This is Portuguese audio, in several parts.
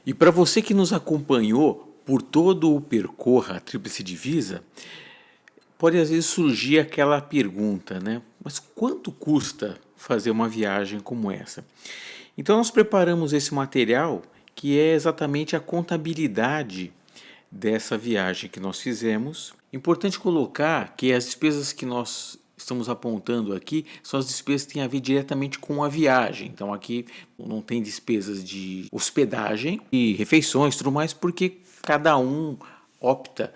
E para você que nos acompanhou por todo o Percorra a Tríplice Divisa, pode às vezes surgir aquela pergunta, né? Mas quanto custa fazer uma viagem como essa? Então nós preparamos esse material que é exatamente a contabilidade dessa viagem que nós fizemos. Importante colocar que as despesas que nós estamos apontando aqui são as despesas que têm a ver diretamente com a viagem. Então aqui não tem despesas de hospedagem e refeições, tudo mais, porque cada um opta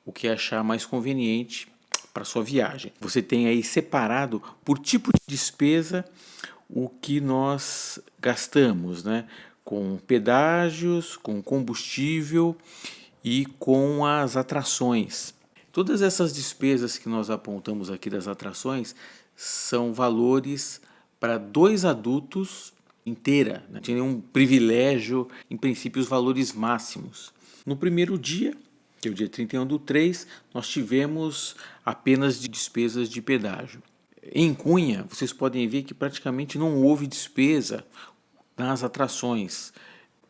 o que achar mais conveniente para sua viagem. Você tem aí separado por tipo de despesa o que nós gastamos, né? Com pedágios, com combustível e com as atrações. Todas essas despesas que nós apontamos aqui das atrações são valores para 2 adultos inteira, né? Não tinha nenhum privilégio, em princípio, os valores máximos. No primeiro dia, que é o dia 31/3, nós tivemos apenas de despesas de pedágio. Em Cunha, vocês podem ver que praticamente não houve despesa nas atrações,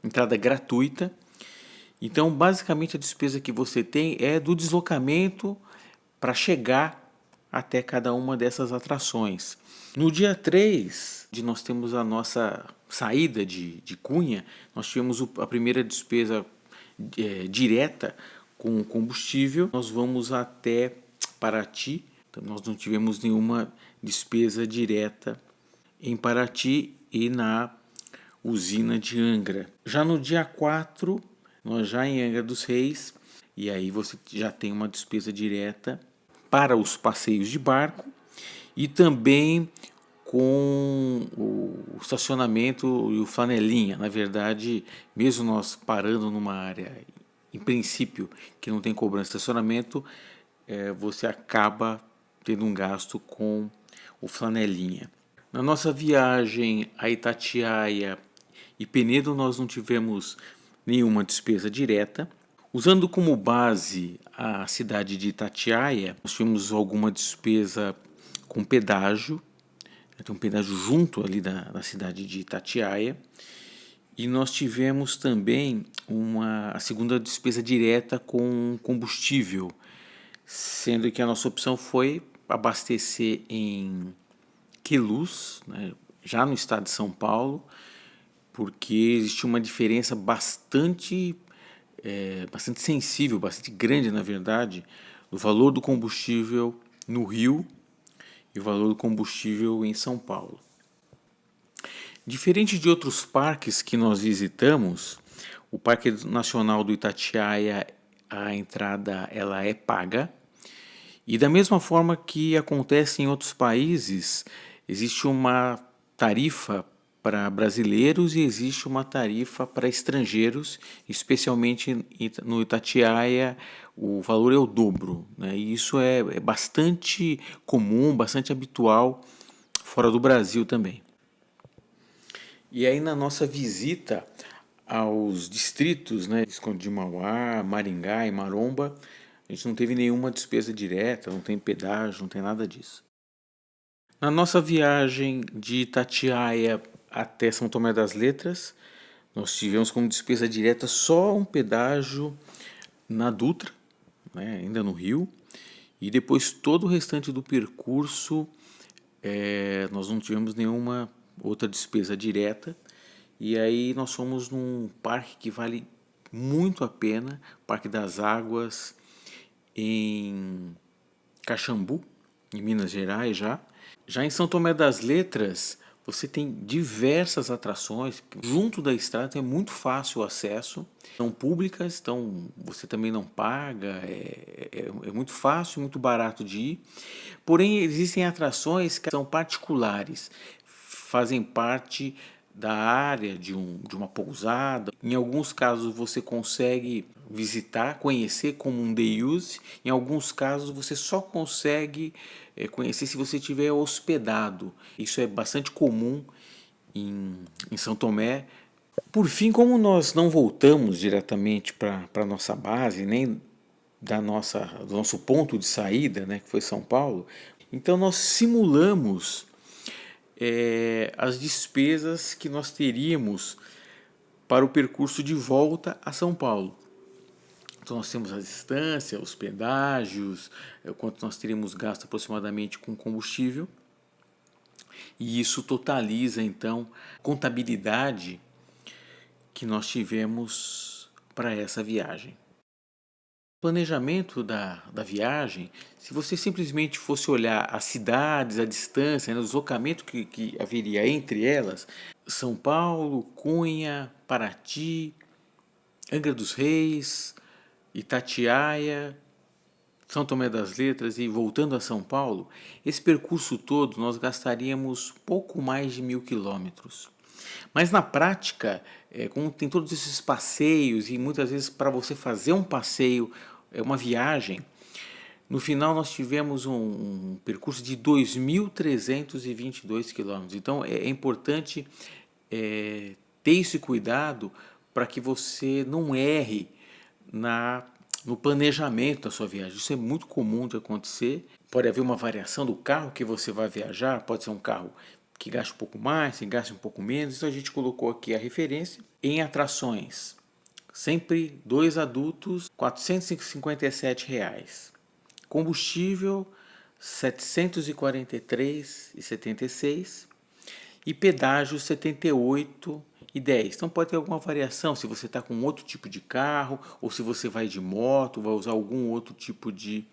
entrada gratuita. Então, basicamente, a despesa que você tem é do deslocamento para chegar até cada uma dessas atrações. No dia 3, nós temos a nossa saída de Cunha, nós tivemos a primeira despesa direta com combustível. Nós vamos até Paraty, então nós não tivemos nenhuma despesa direta em Paraty e na usina de Angra. Já no dia 4, nós já em Angra dos Reis, e aí você já tem uma despesa direta para os passeios de barco e também com o estacionamento e o flanelinha. Na verdade, mesmo nós parando numa área, em princípio, que não tem cobrança de estacionamento, você acaba tendo um gasto com o flanelinha. Na nossa viagem a Itatiaia e Penedo, nós não tivemos nenhuma despesa direta. Usando como base a cidade de Itatiaia, nós tivemos alguma despesa com pedágio, tem um pedágio junto ali da cidade de Itatiaia, e nós tivemos também a segunda despesa direta com combustível, sendo que a nossa opção foi abastecer em Queluz, né, já no estado de São Paulo, porque existia uma diferença bastante sensível, bastante grande, na verdade, do valor do combustível no Rio e o valor do combustível em São Paulo. Diferente de outros parques que nós visitamos, o Parque Nacional do Itatiaia, a entrada ela é paga, e da mesma forma que acontece em outros países, existe uma tarifa para brasileiros e existe uma tarifa para estrangeiros, especialmente no Itatiaia o valor é o dobro, né? E isso é bastante comum, bastante habitual fora do Brasil também. E aí na nossa visita aos distritos, né, Visconde de Mauá, Maringá e Maromba, a gente não teve nenhuma despesa direta, não tem pedágio, não tem nada disso. Na nossa viagem de Itatiaia até São Tomé das Letras, nós tivemos como despesa direta só um pedágio na Dutra, né, ainda no Rio, e depois todo o restante do percurso nós não tivemos nenhuma outra despesa direta. E aí nós fomos num parque que vale muito a pena, Parque das Águas, em Caxambu, em Minas Gerais já. Já em São Tomé das Letras, você tem diversas atrações, junto da estrada é muito fácil o acesso, são públicas, então você também não paga, é muito fácil, muito barato de ir. Porém, existem atrações que são particulares, fazem parte da área de uma pousada. Em alguns casos você consegue visitar, conhecer como um day use. Em alguns casos você só consegue conhecer se você estiver hospedado. Isso é bastante comum em São Tomé. Por fim, como nós não voltamos diretamente para a nossa base, nem do nosso ponto de saída, né, que foi São Paulo, então nós simulamos as despesas que nós teríamos para o percurso de volta a São Paulo. Então nós temos a distância, os pedágios, quanto nós teríamos gasto aproximadamente com combustível, e isso totaliza então a contabilidade que nós tivemos para essa viagem. Planejamento da viagem, se você simplesmente fosse olhar as cidades, a distância, né, o deslocamento que haveria entre elas, São Paulo, Cunha, Paraty, Angra dos Reis, Itatiaia, São Tomé das Letras e voltando a São Paulo, esse percurso todo nós gastaríamos pouco mais de 1.000 quilômetros. Mas na prática, como tem todos esses passeios e muitas vezes para você fazer um passeio, uma viagem, no final nós tivemos um percurso de 2.322 quilômetros. Então é importante ter esse cuidado para que você não erre no planejamento da sua viagem. Isso é muito comum de acontecer. Pode haver uma variação do carro que você vai viajar, pode ser um carro que gaste um pouco mais, que gaste um pouco menos. Então a gente colocou aqui a referência. Em atrações, sempre 2 adultos, R$ 457. Combustível, R$ 743,76. E pedágio, R$ 78,10. Então pode ter alguma variação se você está com outro tipo de carro, ou se você vai de moto, vai usar algum outro tipo de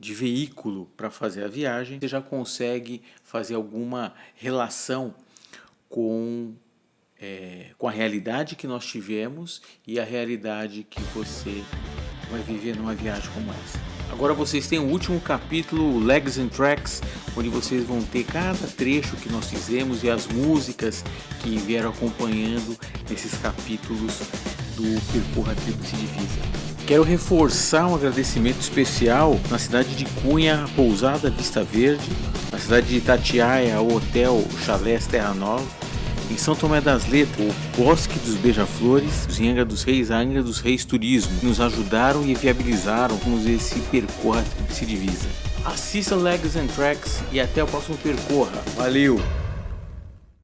veículo para fazer a viagem, você já consegue fazer alguma relação com a realidade que nós tivemos e a realidade que você vai viver numa viagem como essa. Agora vocês têm o último capítulo, Legs and Tracks, onde vocês vão ter cada trecho que nós fizemos e as músicas que vieram acompanhando nesses capítulos do Percorra a Tríplice Divisa. Quero reforçar um agradecimento especial na cidade de Cunha, a Pousada Vista Verde, na cidade de Itatiaia, o Hotel Chalés Terra Nova, em São Tomé das Letras, o Bosque dos Beija-Flores, em Angra dos Reis, a Angra dos Reis Turismo, que nos ajudaram e viabilizaram esse Percorra a Tríplice Divisa. Assista Legs and Tracks e até o próximo Percorra. Valeu!